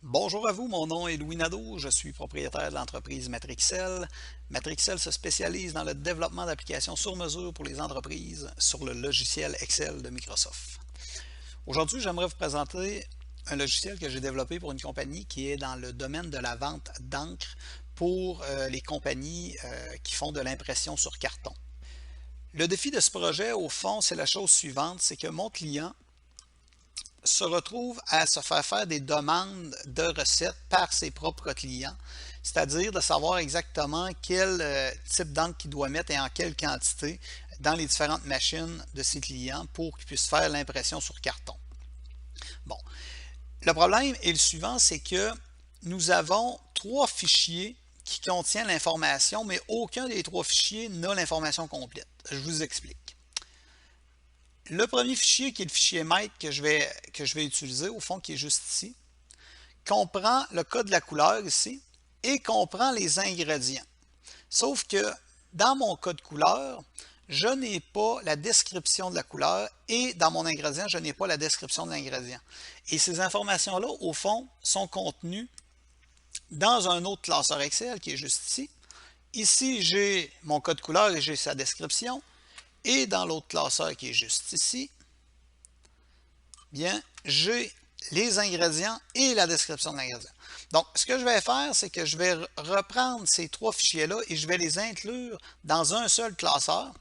Bonjour à vous, mon nom est Louis Nadeau, je suis propriétaire de l'entreprise Matrixel. Matrixel se spécialise dans le développement d'applications sur mesure pour les entreprises sur le logiciel Excel de Microsoft. Aujourd'hui, j'aimerais vous présenter un logiciel que j'ai développé pour une compagnie qui est dans le domaine de la vente d'encre pour les compagnies qui font de l'impression sur carton. Le défi de ce projet, au fond, c'est la chose suivante, c'est que mon client se retrouve à se faire des demandes de recettes par ses propres clients, c'est-à-dire de savoir exactement quel type d'encre qu'il doit mettre et en quelle quantité dans les différentes machines de ses clients pour qu'ils puissent faire l'impression sur carton. Bon, le problème est le suivant, c'est que nous avons trois fichiers qui contiennent l'information, mais aucun des trois fichiers n'a l'information complète. Je vous explique. Le premier fichier, qui est le fichier maître que je vais utiliser, au fond, qui est juste ici, comprend le code de la couleur ici et comprend les ingrédients. Sauf que dans mon code couleur, je n'ai pas la description de la couleur et dans mon ingrédient, je n'ai pas la description de l'ingrédient. Et ces informations-là, au fond, sont contenues dans un autre classeur Excel qui est juste ici. Ici, j'ai mon code couleur et j'ai sa description. Et dans l'autre classeur qui est juste ici, bien, j'ai les ingrédients et la description de l'ingrédient. Donc, ce que je vais faire, c'est que je vais reprendre ces trois fichiers-là et je vais les inclure dans un seul classeur.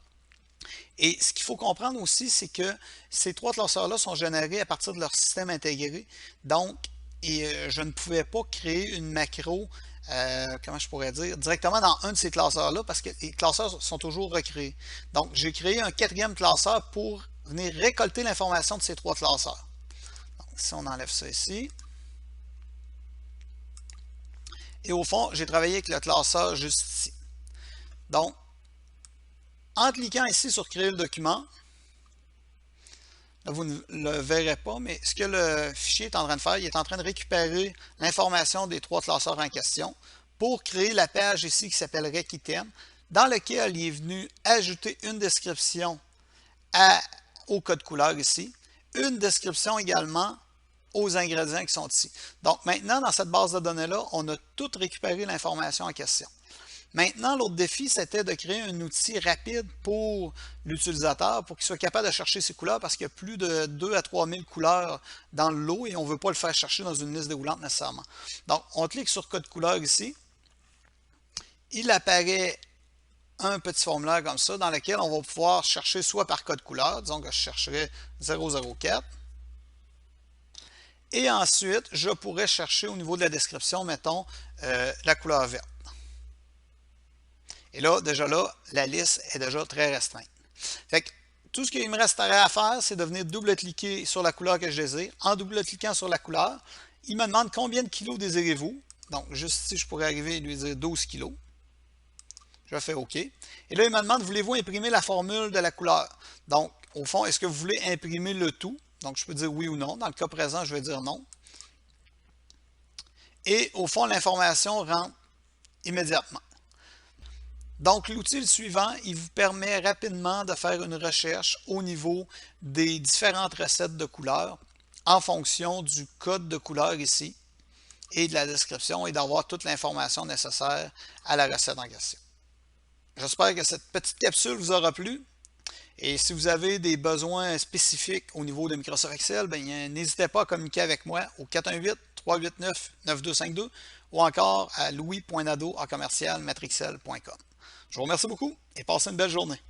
Et ce qu'il faut comprendre aussi, c'est que ces trois classeurs-là sont générés à partir de leur système intégré. Donc, je ne pouvais pas créer une macro, comment je pourrais dire, directement dans un de ces classeurs-là parce que les classeurs sont toujours recréés. Donc, j'ai créé un quatrième classeur pour venir récolter l'information de ces trois classeurs. Donc, si on enlève ça ici. Et au fond, j'ai travaillé avec le classeur juste ici. Donc, en cliquant ici sur créer le document, là, vous ne le verrez pas, mais ce que le fichier est en train de faire, il est en train de récupérer l'information des trois classeurs en question pour créer la page ici qui s'appelle RecItem, dans laquelle il est venu ajouter une description au code couleur ici, une description également aux ingrédients qui sont ici. Donc maintenant, dans cette base de données-là, on a tout récupéré l'information en question. Maintenant, l'autre défi, c'était de créer un outil rapide pour l'utilisateur pour qu'il soit capable de chercher ses couleurs parce qu'il y a plus de 2 à 3 000 couleurs dans le lot et on ne veut pas le faire chercher dans une liste déroulante nécessairement. Donc, on clique sur code couleur ici. Il apparaît un petit formulaire comme ça dans lequel on va pouvoir chercher soit par code couleur, disons que je chercherai 004. Et ensuite, je pourrais chercher au niveau de la description, mettons, la couleur verte. Et là, déjà là, la liste est déjà très restreinte. Fait que tout ce qu'il me resterait à faire, c'est de venir double-cliquer sur la couleur que je désire. En double-cliquant sur la couleur, il me demande combien de kilos désirez-vous. Donc, juste ici, je pourrais arriver et lui dire 12 kilos. Je fais OK. Et là, il me demande, voulez-vous imprimer la formule de la couleur? Donc, au fond, est-ce que vous voulez imprimer le tout? Donc, je peux dire oui ou non. Dans le cas présent, je vais dire non. Et au fond, l'information rentre immédiatement. Donc, l'outil suivant, il vous permet rapidement de faire une recherche au niveau des différentes recettes de couleurs en fonction du code de couleur ici et de la description et d'avoir toute l'information nécessaire à la recette en question. J'espère que cette petite capsule vous aura plu. Et si vous avez des besoins spécifiques au niveau de Microsoft Excel, n'hésitez pas à communiquer avec moi au 418-389-9252 ou encore à louis.nadeau@matrixel.com. Je vous remercie beaucoup et passez une belle journée.